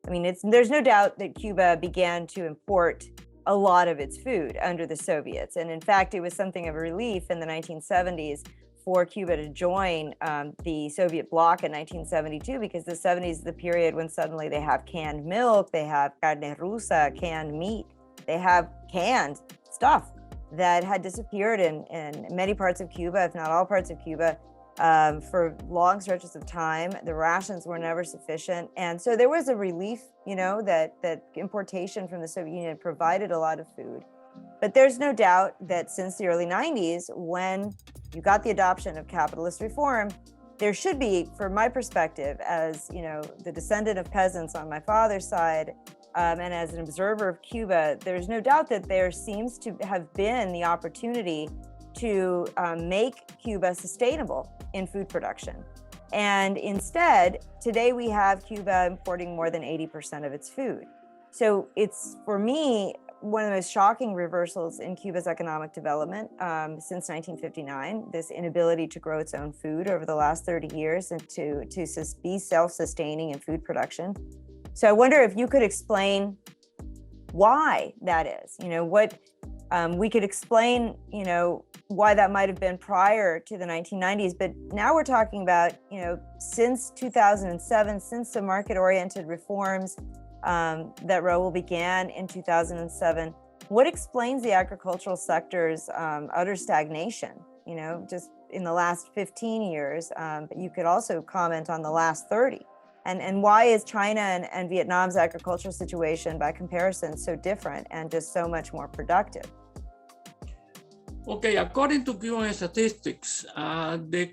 I mean, there's no doubt that Cuba began to import a lot of its food under the Soviets. And in fact, it was something of a relief in the 1970s for Cuba to join the Soviet bloc in 1972, because the 70s is the period when suddenly they have canned milk, they have carne rusa, canned meat, they have canned stuff that had disappeared in many parts of Cuba, if not all parts of Cuba, for long stretches of time. The rations were never sufficient. And so there was a relief, that importation from the Soviet Union provided a lot of food. But there's no doubt that since the early 90s, when you got the adoption of capitalist reform, there should be, from my perspective, as the descendant of peasants on my father's side, and as an observer of Cuba, there's no doubt that there seems to have been the opportunity to make Cuba sustainable in food production. And instead, today we have Cuba importing more than 80% of its food. So it's, for me, one of the most shocking reversals in Cuba's economic development since 1959, this inability to grow its own food over the last 30 years and to be self-sustaining in food production. So I wonder if you could explain why that is, we could explain, why that might have been prior to the 1990s, but now we're talking about, since 2007, since the market-oriented reforms that Raul began in 2007, what explains the agricultural sector's utter stagnation, just in the last 15 years, but you could also comment on the last 30. And why is China and Vietnam's agricultural situation, by comparison, so different and just so much more productive? Okay, according to Cuban statistics, the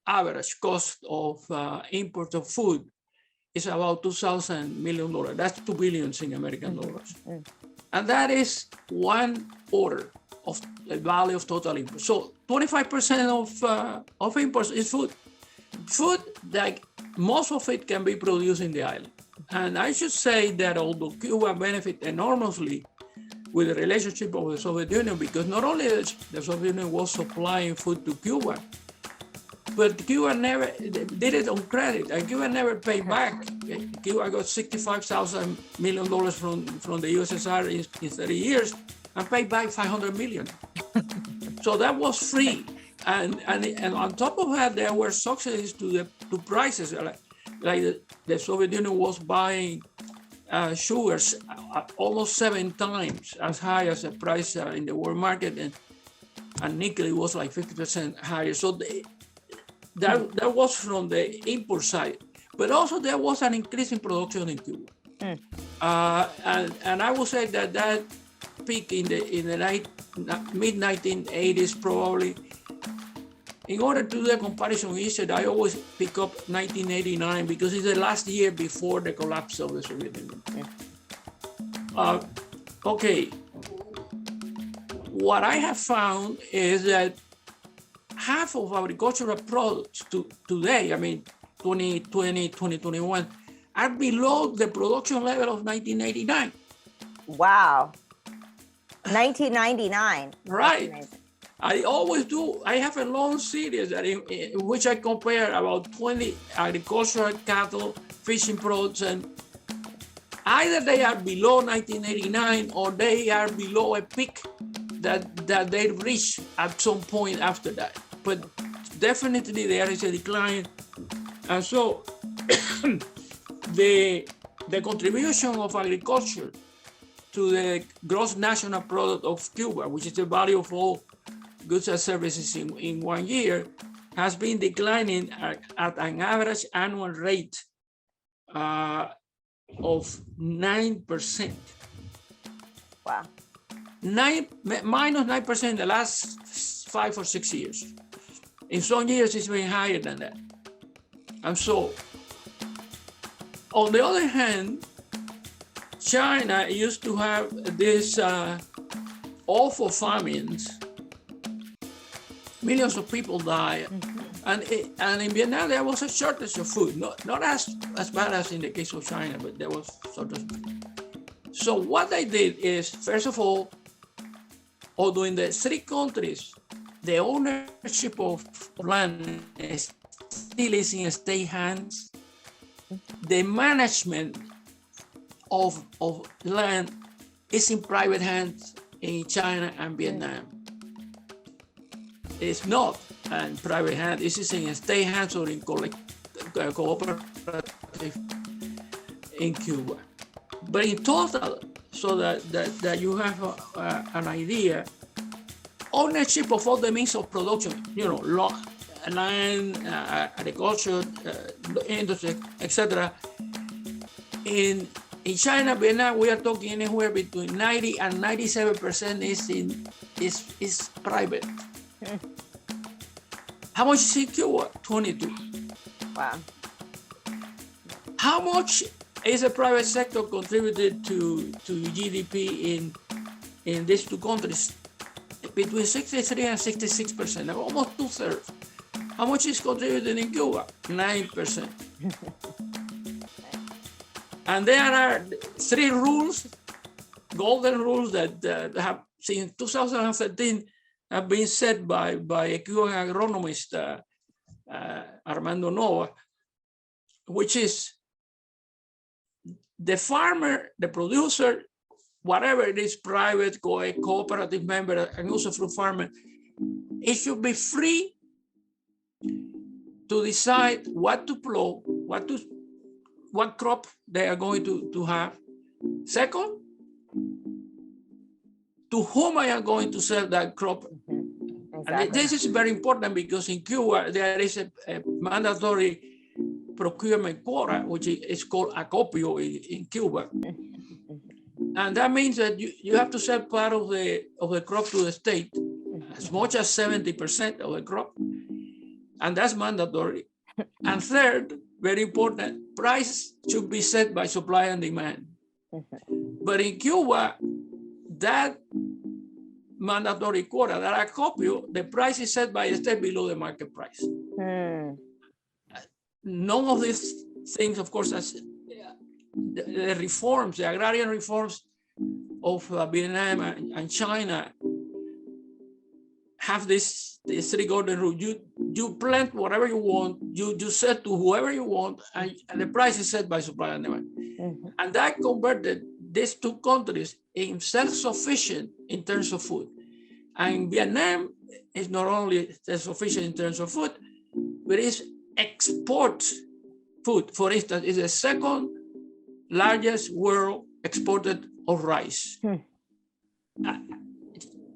average cost of import of food is about $2,000 million. That's $2 billion in American dollars. And that is 1/4 of the value of total imports. So 25% of imports is food. Food that most of it can be produced in the island. And I should say that although Cuba benefit enormously with the relationship of the Soviet Union, because not only the Soviet Union was supplying food to Cuba, but Cuba never did it on credit, and Cuba never paid back. Cuba got $65,000 million from the USSR in 30 years and paid back $500 million. So that was free. And on top of that, there were subsidies to prices. Like the Soviet Union was buying sugars almost 7 times as high as the price in the world market, and nickel was like 50% higher. So that was from the import side, but also there was an increase in production in Cuba. And I would say that peak in the mid 1980s probably. In order to do the comparison easier, I always pick up 1989 because it's the last year before the collapse of the Soviet Union. Okay, what I have found is that half of agricultural products today, 2020, 2021, are below the production level of 1989. Wow. 1999. Right. I always do. I have a long series in which I compare about 20 agricultural, cattle, fishing products, and either they are below 1989 or they are below a peak that they reach at some point after that. But definitely there is a decline. And so the contribution of agriculture to the gross national product of Cuba, which is the value of all goods and services in 1 year, has been declining at an average annual rate of 9%. Wow. Minus 9% in the last 5 or 6 years. In some years, it's been higher than that. And so, on the other hand, China used to have these awful famines. Millions of people died. And in Vietnam, there was a shortage of food. Not as bad as in the case of China, but there was shortage. So what they did is, first of all, although in the 3 countries, the ownership of land still is in state hands, the management of land is in private hands in China and Vietnam. It's not in private hands. This is in state hands or in cooperative in Cuba. But in total, so that you have an idea, ownership of all the means of production, land, agriculture, industry, etc. In China, Vietnam, we are talking anywhere between 90 and 97% is private. How much is in Cuba? 22. Wow. How much is the private sector contributed to GDP in these two countries? Between 63 and 66%, almost 2/3. How much is contributed in Cuba? 9%. And there are 3 rules, golden rules that have since 2013 have been set by a Cuban agronomist, Armando Nova, which is the farmer, the producer, whatever it is, private, cooperative member, and also fruit farmer, it should be free to decide what to plow, what crop they are going to have. Second, to whom I am going to sell that crop. Exactly. And this is very important because in Cuba, there is a mandatory procurement quota, which is called acopio in Cuba. And that means that you have to sell part of the crop to the state, as much as 70% of the crop. And that's mandatory. And third, very important, price should be set by supply and demand. But in Cuba, that mandatory quota, that acopio, the price is set by the state below the market price. None of these things, of course, as the reforms, the agrarian reforms of Vietnam and China have this 3 golden rule. You plant whatever you want, you sell to whoever you want, and the price is set by supply and demand. And that converted these 2 countries in self-sufficient in terms of food. And Vietnam is not only self-sufficient in terms of food, but it exports food. For instance, it's the 2nd largest world exported of rice.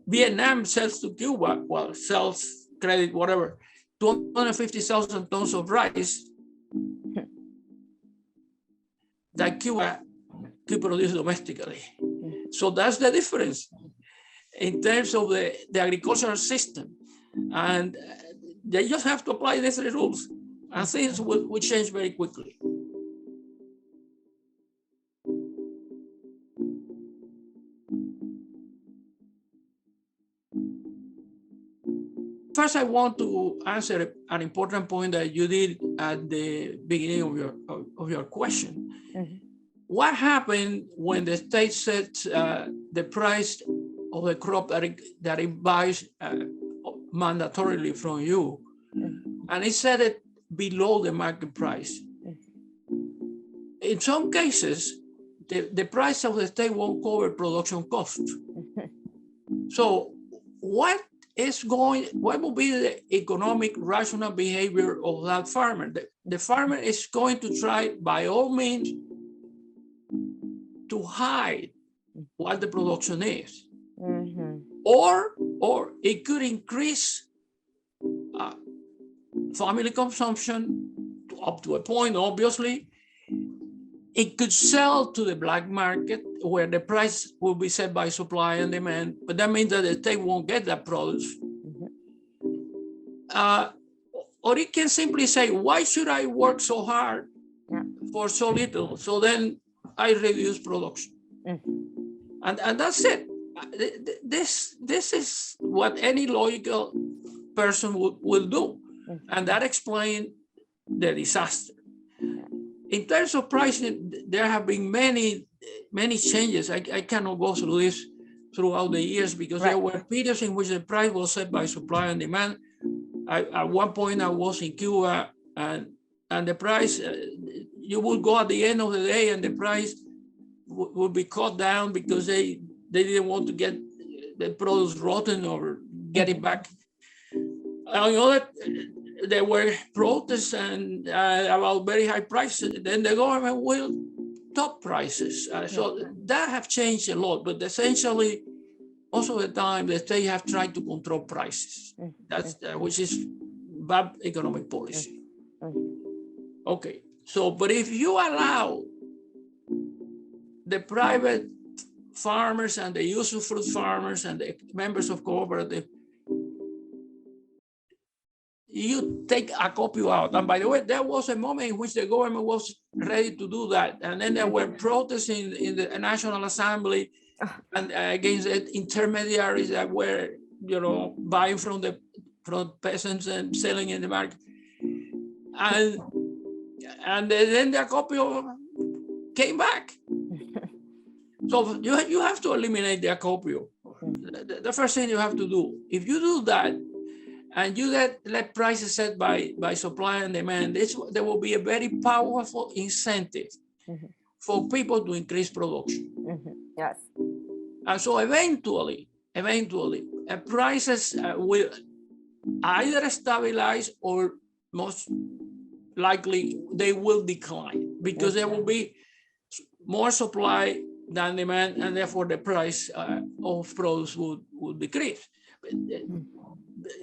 Vietnam sells to Cuba, sells credit, whatever, 250,000 tons of rice that Cuba could produce domestically. So that's the difference in terms of the agricultural system. And they just have to apply these 3 rules, and things will change very quickly. First, I want to answer an important point that you did at the beginning of your question. What happened when the state sets the price of the crop that it buys mandatorily from you, and it set it below the market price? In some cases, the price of the state won't cover production costs. So what will be the economic rational behavior of that farmer? The farmer is going to try by all means to hide what the production is. Or it could increase family consumption up to a point, obviously. It could sell to the black market where the price will be set by supply and demand, but that means that the state won't get that produce. Or it can simply say, why should I work so hard for so little? So then I reduce production. And that's it. This is what any logical person will do. And that explains the disaster. In terms of pricing, there have been many changes. I cannot go through this throughout the years because there were periods in which the price was set by supply and demand. At one point, I was in Cuba, and the price, you would go at the end of the day, and the price would be cut down because they didn't want to get the products rotten or get it back. On the other, there were protests and about very high prices. Then the government will top prices. So that have changed a lot, but essentially, most of the time, the state have tried to control prices. That's which is bad economic policy. Okay, so but if you allow the private farmers and the usufruct farmers and the members of cooperative, you take Acopio out. And by the way, there was a moment in which the government was ready to do that. And then there were protests in the National Assembly and against the intermediaries that were, buying from peasants and selling in the market. And then the Acopio came back. So you have to eliminate the Acopio. The first thing you have to do, if you do that, and you let prices set by supply and demand, there will be a very powerful incentive for people to increase production. Yes. And so eventually, prices will either stabilize or most likely they will decline because there will be more supply than demand, and therefore the price of products would decrease.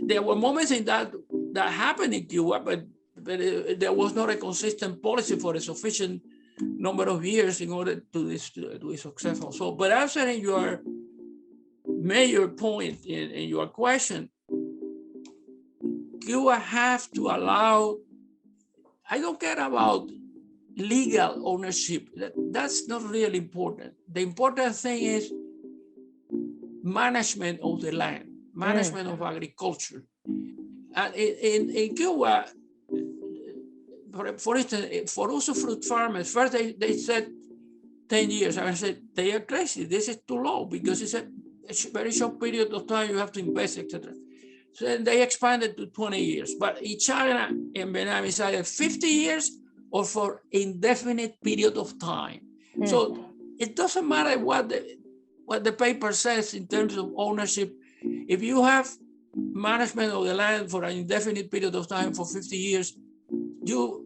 There were moments in that happened in Cuba, but there was not a consistent policy for a sufficient number of years in order to be successful. So, but answering your major point in your question, Cuba have to allow, I don't care about legal ownership. That's not really important. The important thing is management of the land, management of agriculture. And in Cuba, for instance, for usufruct farmers, first they said 10 years. I said, they are crazy. This is too low because it's a very short period of time you have to invest, etc. So then they expanded to 20 years. But in China and Vietnam, it's either 50 years or for indefinite period of time. So it doesn't matter what the paper says in terms of ownership. If you have management of the land for an indefinite period of time for 50 years, you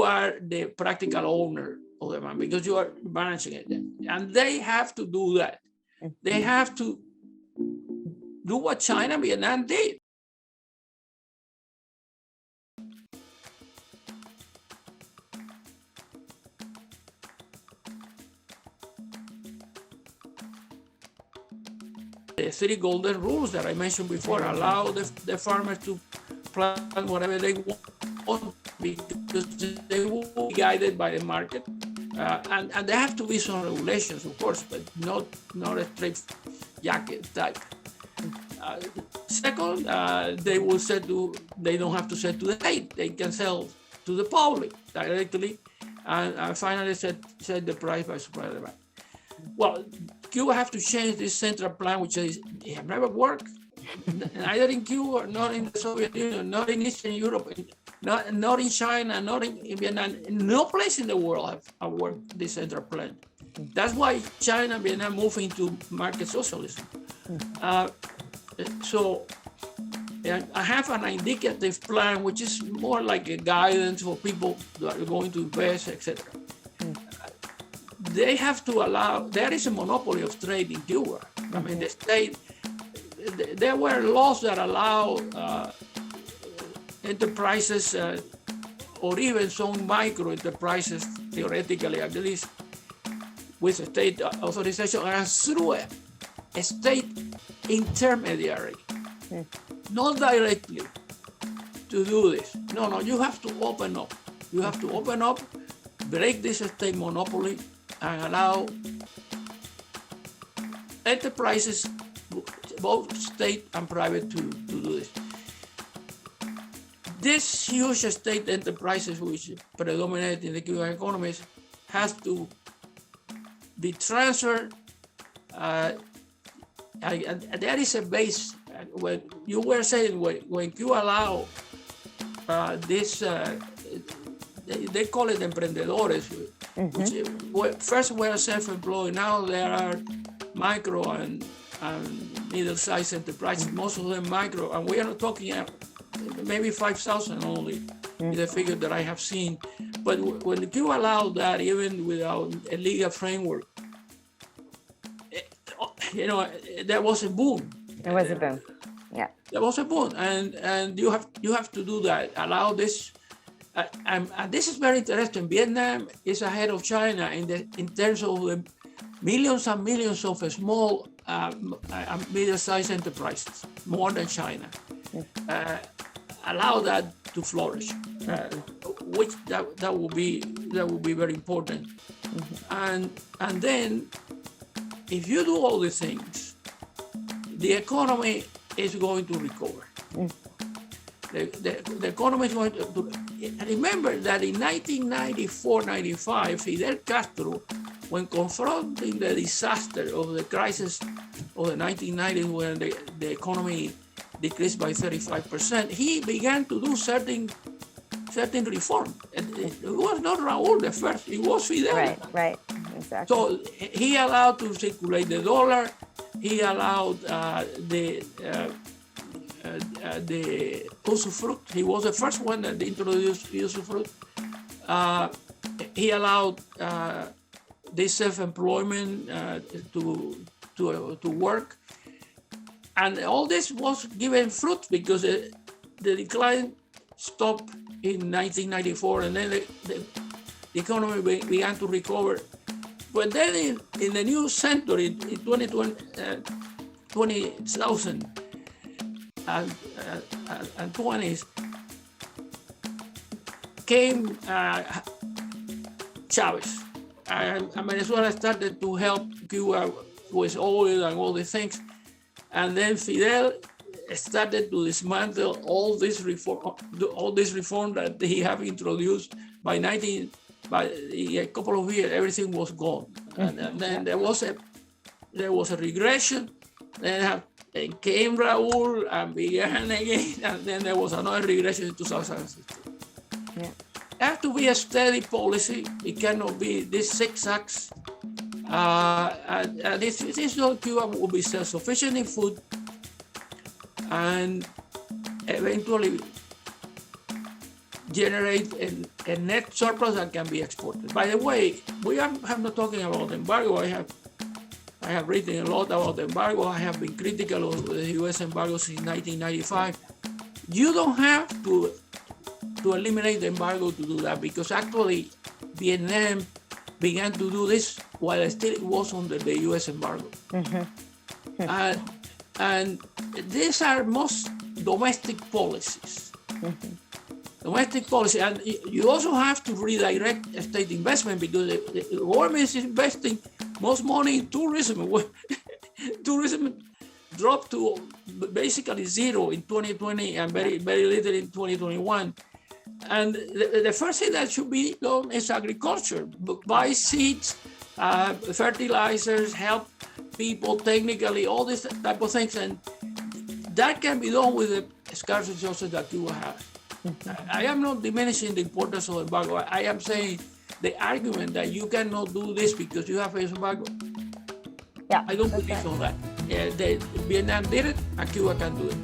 are the practical owner of the land because you are managing it. And they have to do that. They have to do what China and Vietnam did. The 3 golden rules that I mentioned before allow the farmers to plant whatever they want because they will be guided by the market. And there have to be some regulations, of course, but not a straight jacket type. Second, they don't have to sell to the state. They can sell to the public directly. And finally set the price by supply and demand. Well, Cuba have to change this central plan, which it have never worked, neither in Cuba, nor in the Soviet Union, not in Eastern Europe, not in China, not in Vietnam. No place in the world have worked this central plan. That's why China and Vietnam move into market socialism. So I have an indicative plan, which is more like a guidance for people that are going to invest, etc. They have to allow, there is a monopoly of trade in Cuba. I mean, the state, there were laws that allow enterprises or even some micro enterprises, theoretically at least, with a state authorization and through a state intermediary, not directly to do this. No, you have to open up. You have to open up, break this state monopoly, and allow enterprises, both state and private, to do this. This huge state enterprises, which predominate in the Cuban economies, has to be transferred. And there is a base. When you were saying when you allow this, they call it emprendedores. which first were self-employed. Now there are micro and middle-sized enterprises, most of them micro, and we are not talking maybe 5,000 only, is the figure that I have seen. But when Cuba allowed that, even without a legal framework, there was a boom. It was a boom. Yeah. There was a boom, and you have to do that. Allow this, and this is very interesting. Vietnam is ahead of China in terms of the millions and millions of small middle-sized enterprises, more than China. Allow that to flourish, which that will be very important. And then, if you do all the things, the economy is going to recover. The economy is going to remember that in 1994-95, Fidel Castro, when confronting the disaster of the crisis of the 1990s, when the economy decreased by 35%, he began to do certain reform. It was not Raúl the first; it was Fidel. Right, exactly. So he allowed to circulate the dollar. He allowed the usufruct. He was the first one that introduced usufruct. He allowed this self-employment to work, and all this was given fruit because the decline stopped in 1994, and then the economy began to recover. But then in the new century, in 20,000 and 20s, came Chavez. And Venezuela started to help Cuba with oil and all these things. And then Fidel started to dismantle all this reform that he have introduced. By a couple of years, everything was gone. And then there was a regression. Then came Raúl and began again. And then there was another regression in 2016. Yeah. It has to be a steady policy. It cannot be this zigzags. And this is not Cuba will be self-sufficient in food and eventually generate a net surplus that can be exported. By the way, I'm not talking about embargo. I have written a lot about the embargo. I have been critical of the US embargo since 1995. You don't have to eliminate the embargo to do that, because actually Vietnam began to do this while still it was under the US embargo. And these are most domestic policies. Domestic policy, and you also have to redirect state investment, because the government is investing most money in tourism. Tourism dropped to basically zero in 2020 and very little in 2021. And the first thing that should be done is agriculture. Buy seeds, fertilizers, help people technically, all these type of things. And that can be done with the scarce resources that Cuba has. I am not diminishing the importance of embargo. I am saying the argument that you cannot do this because you have an embargo. Yeah, I don't believe on that. Vietnam did it, and Cuba can do it.